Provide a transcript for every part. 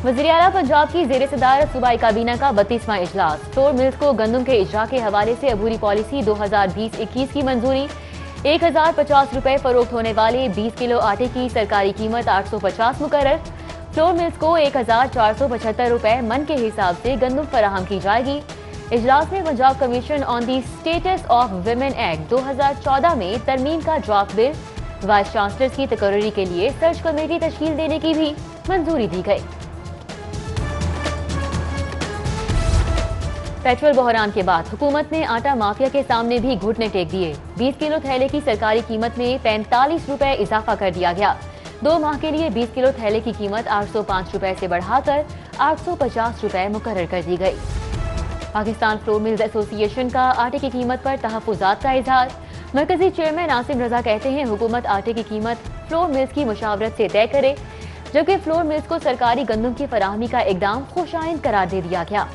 وزیر اعلیٰ پنجاب کی زیر صدارت صوبائی کابینہ کا 32واں اجلاس۔ فلور ملز کو گندم کے اجرا کے حوالے سے عبوری پالیسی 2020-21 کی منظوری۔ 1050 روپے فروخت ہونے والے 20 کلو آٹے کی سرکاری قیمت 850 مقرر۔ فلور ملز کو 1475 روپے من کے حساب سے گندم فراہم کی جائے گی۔ اجلاس میں Punjab commission on the status of women act 2014 میں ترمیم کا ڈرافٹ بل، وائس چانسلر کی تقرری کے لیے سرچ کمیٹی تشکیل دینے کی بھی منظوری دی گئی۔ پیٹرول بحران کے بعد حکومت نے آٹا مافیا کے سامنے بھی گھٹنے ٹیک دیے۔ 20 کلو تھیلے کی سرکاری قیمت میں 45 روپے اضافہ کر دیا گیا۔ 2 ماہ کے لیے 20 کلو تھیلے کی قیمت 805 روپے سے بڑھا کر 850 روپے مقرر کر دی گئی۔ پاکستان فلور ملز ایسوسی ایشن کا آٹے کی قیمت پر تحفظات کا اظہار۔ مرکزی چیئرمین عاصم رضا کہتے ہیں حکومت آٹے کی قیمت فلور ملز کی مشاورت سے طے کرے، جبکہ فلور ملز کو سرکاری گندم کی فراہمی کا اقدام خوشائند قرار دے دیا گیا۔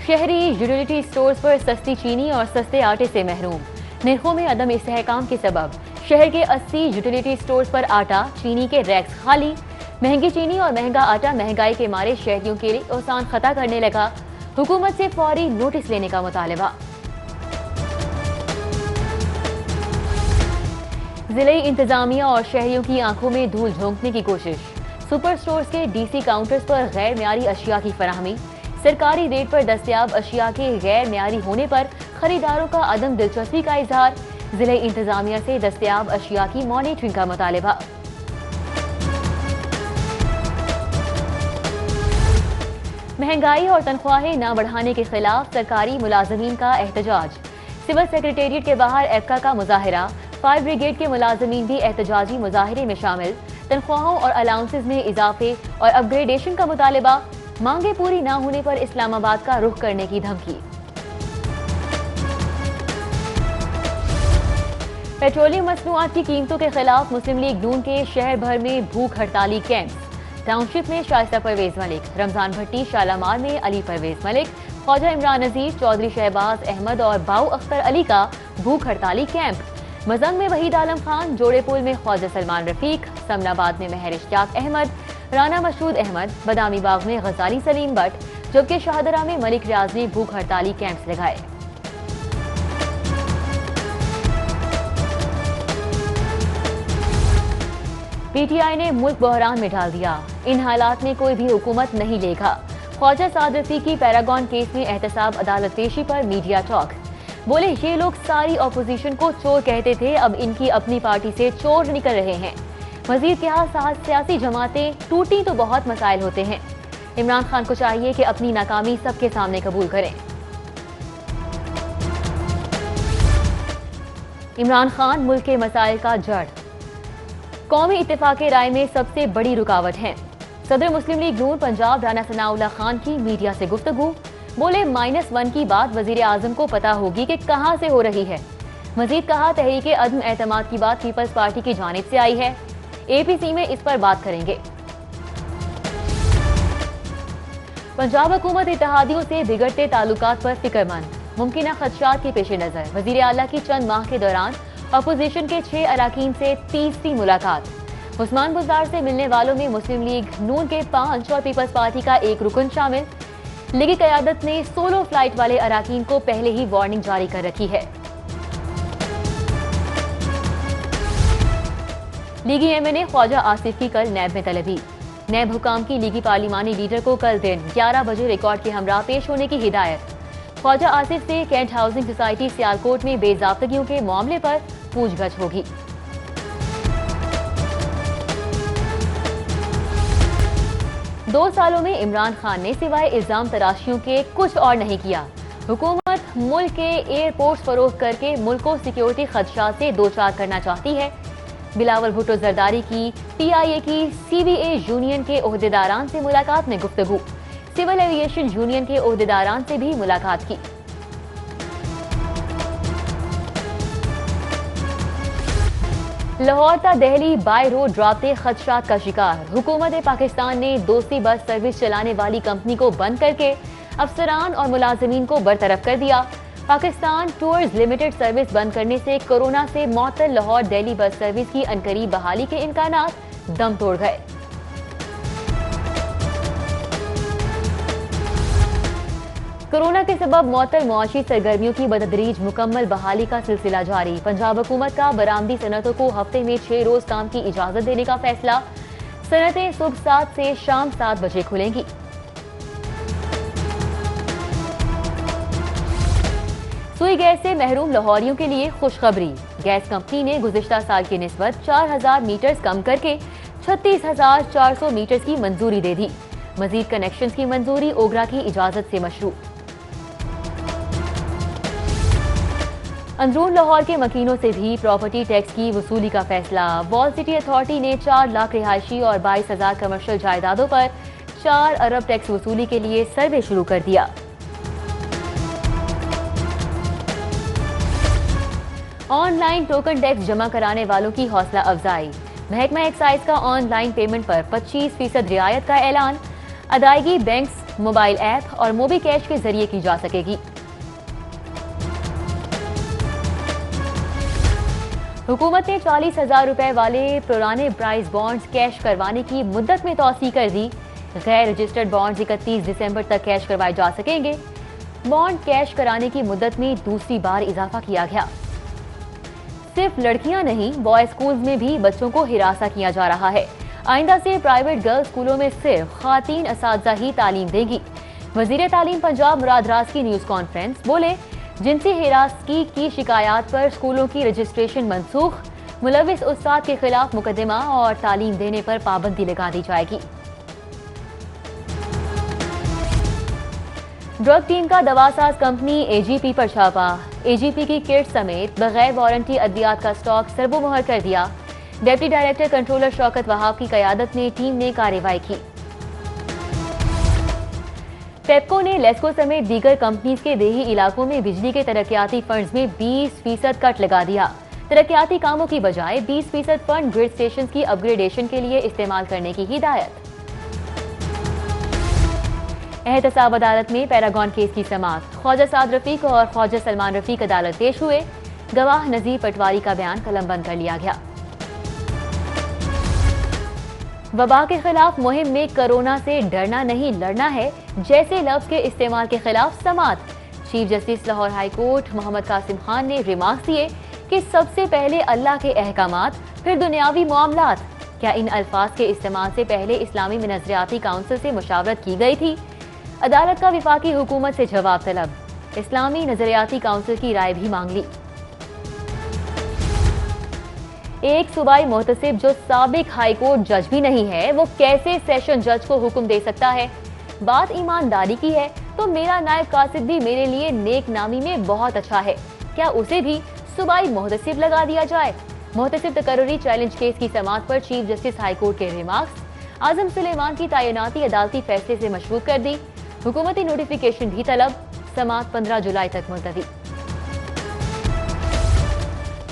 شہری یوٹیلیٹی سٹورز پر سستی چینی اور سستے آٹے سے محروم۔ نرخوں میں عدم استحکام کے سبب شہر کے 80 یوٹیلیٹی سٹورز پر آٹا چینی کے ریکس خالی۔ مہنگی چینی اور مہنگا آٹا مہنگائی کے مارے شہریوں کے لیے اوسان خطا کرنے لگا۔ حکومت سے فوری نوٹس لینے کا مطالبہ۔ ضلعی انتظامیہ اور شہریوں کی آنکھوں میں دھول جھونکنے کی کوشش۔ سپر سٹورز کے ڈی سی کاؤنٹرز پر غیر معیاری اشیاء کی فراہمی۔ سرکاری ریٹ پر دستیاب اشیاء کے غیر معیاری ہونے پر خریداروں کا عدم دلچسپی کا اظہار۔ ضلعی انتظامیہ سے دستیاب اشیاء کی مانیٹرنگ کا مطالبہ۔ مہنگائی اور تنخواہیں نہ بڑھانے کے خلاف سرکاری ملازمین کا احتجاج۔ سول سیکریٹریٹ کے باہر ایپکا کا مظاہرہ۔ فائر بریگیڈ کے ملازمین بھی احتجاجی مظاہرے میں شامل۔ تنخواہوں اور الاؤنسز میں اضافے اور اپ گریڈیشن کا مطالبہ۔ مانگیں پوری نہ ہونے پر اسلام آباد کا رخ کرنے کی دھمکی۔ پیٹرولیم مصنوعات کی قیمتوں کے خلاف مسلم لیگ نون کے شہر بھر میں بھوک ہڑتالی کیمپس۔ ٹاؤن شپ میں شائستہ پرویز ملک، رمضان بھٹی شالامار میں علی پرویز ملک، خواجہ عمران عزیز، چودھری شہباز احمد اور باؤ اختر علی کا بھوک ہڑتالی کیمپ۔ مزنگ میں وحید عالم خان، جوڑے پول میں خواجہ سلمان رفیق، سمن آباد میں مہر اشتیاق احمد، رانا مشہود احمد، بادامی باغ میں غزالی سلیم بٹ، جبکہ شاہدرہ میں ملک ریاض نے بھوک ہڑتالی کیمپس لگائے۔ پی ٹی آئی نے ملک بحران میں ڈال دیا، ان حالات میں کوئی بھی حکومت نہیں لے گا۔ خواجہ سعد رفیقی پیراگون کیس میں احتساب عدالت پیشی پر میڈیا ٹاک۔ بولے یہ لوگ ساری اپوزیشن کو چور کہتے تھے، اب ان کی اپنی پارٹی سے چور نکل رہے ہیں۔ مزید کہا سیاسی جماعتیں ٹوٹی تو بہت مسائل ہوتے ہیں، عمران خان کو چاہیے کہ اپنی ناکامی سب کے سامنے قبول کریں۔ عمران خان ملک کے مسائل کا جڑ، قومی اتفاق رائے میں سب سے بڑی رکاوٹ ہیں۔ صدر مسلم لیگ نون پنجاب رانا ثناء اللہ خان کی میڈیا سے گفتگو۔ بولے -1 کی بات وزیر اعظم کو پتا ہوگی کہ کہاں سے ہو رہی ہے۔ مزید کہا تحریک عدم اعتماد کی بات پیپلز پارٹی کی جانب سے آئی ہے، اے پی سی میں اس پر بات کریں گے۔ پنجاب حکومت اتحادیوں سے بگڑتے تعلقات پر فکر مند، ممکنہ خدشات کے پیش نظر وزیر اعلیٰ کی چند ماہ کے دوران اپوزیشن کے 6 اراکین سے تیسری ملاقات۔ عثمان بزدار سے ملنے والوں میں مسلم لیگ نون کے 5 اور پیپلز پارٹی کا 1 رکن شامل۔ لیگی قیادت نے سولو فلائٹ والے اراکین کو پہلے ہی وارننگ جاری کر رکھی ہے۔ لیگی ایم این اے خواجہ آصف کی کل نیب میں طلبی۔ نیب حکام کی لیگی پارلیمانی لیڈر کو کل دن 11 بجے ریکارڈ کے ہمراہ پیش ہونے کی ہدایت۔ خواجہ آصف سے کینٹ ہاؤسنگ سوسائٹی سیالکوٹ میں بے ضابطگیوں کے معاملے پر پوچھ گچھ ہوگی۔ 2 سالوں میں عمران خان نے سوائے الزام تراشیوں کے کچھ اور نہیں کیا۔ حکومت ملک کے ایئرپورٹس فروخت کر کے ملک کو سیکیورٹی خدشات سے دوچار کرنا چاہتی ہے۔ بلاول بھٹو زرداری کی پی آئی اے کی سی بی اے یونین کے عہدیداران سے ملاقات میں گفتگو۔ سول ایویشن یونین کے عہدیداران سے بھی ملاقات کی۔ لاہور تا دہلی بائی روڈ رابطے خدشات کا شکار۔ حکومت پاکستان نے دوستی بس سروس چلانے والی کمپنی کو بند کر کے افسران اور ملازمین کو برطرف کر دیا۔ پاکستان ٹورز لمیٹڈ سروس بند کرنے سے کورونا سے معطل لاہور دہلی بس سروس کی عنقریب بحالی کے امکانات دم توڑ گئے۔ کورونا کے سبب معطل معاشی سرگرمیوں کی بتدریج مکمل بحالی کا سلسلہ جاری۔ پنجاب حکومت کا برآمدی صنعتوں کو ہفتے میں 6 روز کام کی اجازت دینے کا فیصلہ۔ صنعتیں صبح 7 سے شام 7 بجے کھلیں گی۔ سوئی گیس سے محروم لاہوریوں کے لیے خوشخبری۔ گیس کمپنی نے گزشتہ سال کی نسبت 4000 میٹرز کم کر کے 36,400 میٹرز کی منظوری دے دی۔ مزید کنیکشنز کی منظوری اوگرا کی اجازت سے مشروع۔ اندرون لاہور کے مکینوں سے بھی پراپرٹی ٹیکس کی وصولی کا فیصلہ۔ وال سٹی اتھارٹی نے 4 لاکھ رہائشی اور 22,000 کمرشل جائیدادوں پر 4 ارب ٹیکس وصولی کے لیے سروے شروع کر دیا۔ آن لائن ٹوکن ٹیکس جمع کرانے والوں کی حوصلہ افزائی۔ محکمہ ایکسائز کا آن لائن پیمنٹ پر 25% رعایت کا اعلان۔ ادائیگی بینکس، موبائل ایپ اور موبی کیش کے ذریعے کی جا سکے گی۔ حکومت نے 40,000 روپے والے پرانے پرائز بانڈز کیش کروانے کی مدت میں توسیع کر دی۔ غیر رجسٹرڈ بانڈز 31 دسمبر تک کیش کروائے جا سکیں گے۔ بانڈ کیش کرانے کی مدت میں دوسری بار اضافہ کیا گیا۔ صرف لڑکیاں نہیں، بوائے اسکولز میں بھی بچوں کو ہراساں کیا جا رہا ہے۔ آئندہ سے پرائیویٹ گرلز اسکولوں میں صرف خواتین اساتذہ ہی تعلیم دیں گی۔ وزیر تعلیم پنجاب مراد راز کی نیوز کانفرنس، بولے جنسی ہراسگی کی شکایات پر اسکولوں کی رجسٹریشن منسوخ، ملوث استاد کے خلاف مقدمہ اور تعلیم دینے پر پابندی لگا دی جائے گی۔ ڈرگ ٹیم کا دواساز کمپنی اے جی پی پر چھاپا۔ اے جی پی کی کٹ سمیت بغیر وارنٹی ادویات کا اسٹاک سرب و مہر کر دیا۔ ڈپٹی ڈائریکٹر کنٹرولر شوکت وہاب کی قیادت میں ٹیم نے کارروائی کی۔ پیپکو نے لیسکو سمیت دیگر کمپنیز کے دیہی علاقوں میں بجلی کے ترقیاتی فنڈز میں 20% کٹ لگا دیا۔ ترقیاتی کاموں کی بجائے 20% فنڈ گرڈ اسٹیشنز کی اپ گریڈیشن کے لیے استعمال کرنے کی ہدایت۔ احتساب عدالت میں پیراگون کیس کی سماعت۔ خواجہ سعد رفیق اور خواجہ سلمان رفیق عدالت پیش ہوئے۔ گواہ نذیر پٹواری کا بیان قلم بند کر لیا گیا۔ وبا کے خلاف مہم میں کورونا سے ڈرنا نہیں لڑنا ہے جیسے لفظ کے استعمال کے خلاف سماعت۔ Chief justice Lahore high court Muhammad Qasim Khan نے ریمارکس دیے کہ سب سے پہلے اللہ کے احکامات، پھر دنیاوی معاملات۔ کیا ان الفاظ کے استعمال سے پہلے اسلامی منظریاتی کونسل سے مشاورت کی گئی تھی؟ عدالت کا وفاقی حکومت سے جواب طلب۔ اسلامی نظریاتی کونسل کی رائے بھی مانگ لی۔ ایک صوبائی محتسب جو سابق ہائی کورٹ جج بھی نہیں ہے، وہ کیسے سیشن جج کو حکم دے سکتا ہے؟ بات ایمانداری کی ہے تو میرا نائب قاصد بھی میرے لیے نیک نامی میں بہت اچھا ہے، کیا اسے بھی صوبائی محتسب لگا دیا جائے؟ محتسب تقرری چیلنج کیس کی سماعت پر چیف جسٹس ہائی کورٹ کے ریمارکس۔ اعظم سلیمان کی تعیناتی عدالتی فیصلے سے مشروط کر دی۔ حکومتی نوٹیفیکیشن بھی طلب۔ سماعت 15 جولائی تک ملتوی۔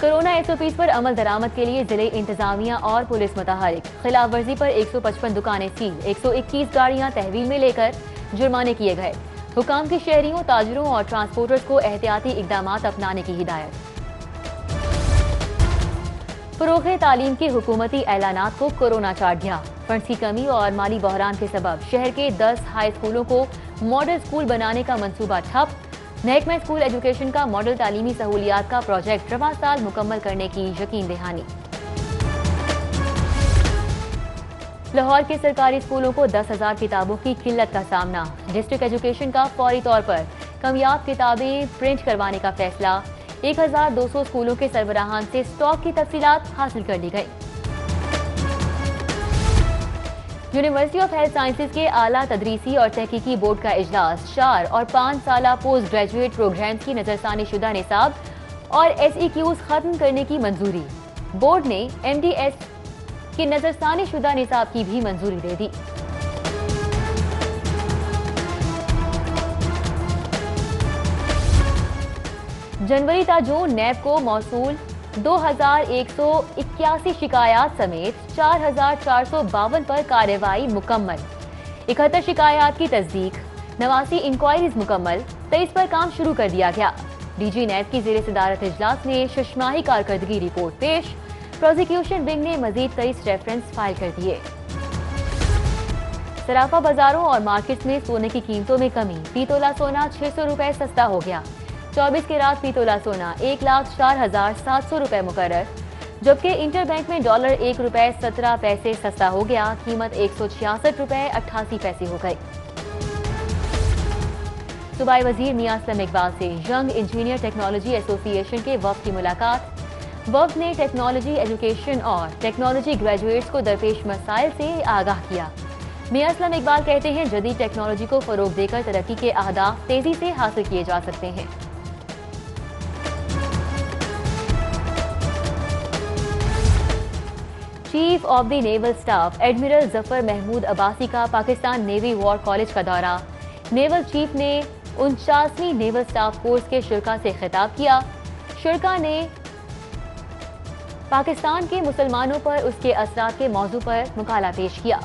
کورونا ایس او پیز پر عمل درآمد کے لیے ضلع انتظامیہ اور پولیس متحرک۔ خلاف ورزی پر 155 دکانیں سیل، 121 گاڑیاں تحویل میں لے کر جرمانے کیے گئے۔ حکام کی شہریوں، تاجروں اور ٹرانسپورٹرز کو احتیاطی اقدامات اپنانے کی ہدایت۔ فروغ تعلیم کے حکومتی اعلانات کو کورونا چاٹ گیا۔ فنڈز کی کمی اور مالی بحران کے سبب شہر کے 10 ہائی اسکولوں کو ماڈل اسکول بنانے کا منصوبہ ٹھپ۔ محکمہ اسکول ایجوکیشن کا ماڈل تعلیمی سہولیات کا پروجیکٹ رواں سال مکمل کرنے کی یقین دہانی۔ لاہور کے سرکاری اسکولوں کو 10,000 کتابوں کی قلت کا سامنا۔ ڈسٹرکٹ ایجوکیشن کا فوری طور پر کمیاب کتابیں پرنٹ کروانے کا فیصلہ۔ 1,200 اسکولوں کے سربراہان سے اسٹاک کی تفصیلات حاصل کر لی گئی۔ یونیورسٹی آف ہیلتھ سائنسز کے اعلیٰ تدریسی اور تحقیقی بورڈ کا اجلاس۔ 4 اور 5 سالہ پوسٹ گریجویٹ پروگرامز کی نظرثانی شدہ نصاب اور ایس ای کیوز ختم کرنے کی منظوری۔ بورڈ نے ایم ڈی ایس کی نظرثانی شدہ نصاب کی بھی منظوری دے دی۔ جنوری تا جون نیب کو موصول 2,181 شکایات سمیت 4,452 پر کارروائی مکمل۔ 71 شکایات کی تصدیق، 89 انکوائریز مکمل، 23 پر کام شروع کر دیا گیا۔ ڈی جی نیب کی زیر صدارت اجلاس میں ششماہی کارکردگی رپورٹ پیش، پروزیکیوشن ونگ نے مزید 23 ریفرنس فائل کر دیے۔ صرافہ بازاروں اور مارکیٹس میں سونے کی قیمتوں میں کمی، فی تولہ سونا 600 روپے سستا ہو گیا، 24 کیرات فی تولہ سونا 1,04,700 روپے مقرر، جبکہ انٹر بینک میں ڈالر 1 روپے 17 پیسے سستا ہو گیا، قیمت 166 روپے 88 پیسے ہو گئی۔ صوبائی وزیر میاں اسلم اقبال سے ینگ انجینئر ٹیکنالوجی ایسوسی ایشن کے وفد کی ملاقات، وفد نے ٹیکنالوجی ایجوکیشن اور ٹیکنالوجی گریجویٹس کو درپیش مسائل سے آگاہ کیا۔ میاں اسلم اقبال کہتے ہیں جدید ٹیکنالوجی کو فروغ دے کر ترقی کے اہداف تیزی سے حاصل کیے جا سکتے ہیں۔ Chief of the naval staff admiral Zafar Mahmood Abbasi کا پاکستان نیوی وار کالج کا دورہ، نیول چیف نے 49ویں نیول سٹاف کورس کے شرکاء سے خطاب کیا۔ شرکاء نے پاکستان کے مسلمانوں پر اس کے اثرات کے موضوع پر مقالہ پیش کیا۔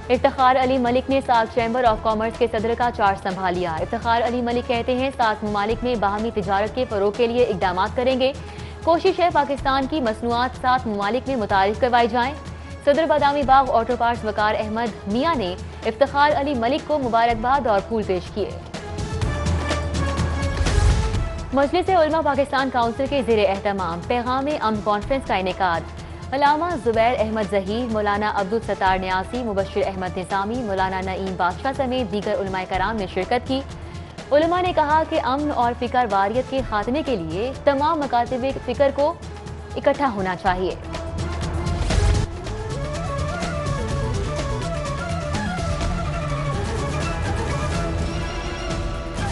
افتخار علی ملک نے ساتھ چیمبر آف کامرس کے صدر کا چارج سنبھال لیا۔ افتخار علی ملک کہتے ہیں 7 ممالک میں باہمی تجارت کے فروغ کے لیے اقدامات کریں گے، کوشش ہے پاکستان کی مصنوعات 7 ممالک میں متعارف کروائی جائیں۔ صدر بادامی باغ آٹو پارٹس وقار احمد میاں نے افتخار علی ملک کو مبارکباد اور پھول پیش کیے۔ مجلس علماء پاکستان کونسل کے زیر اہتمام پیغام امن کانفرنس کا انعقاد، علامہ زبیر احمد ظہیر، مولانا عبدالستار نیازی، مبشر احمد نظامی، مولانا نعیم بادشاہ سمیت دیگر علماء کرام نے شرکت کی۔ علماء نے کہا کہ امن اور فکر واریت کے خاتمے کے لیے تمام مکاتب فکر کو اکٹھا ہونا چاہیے۔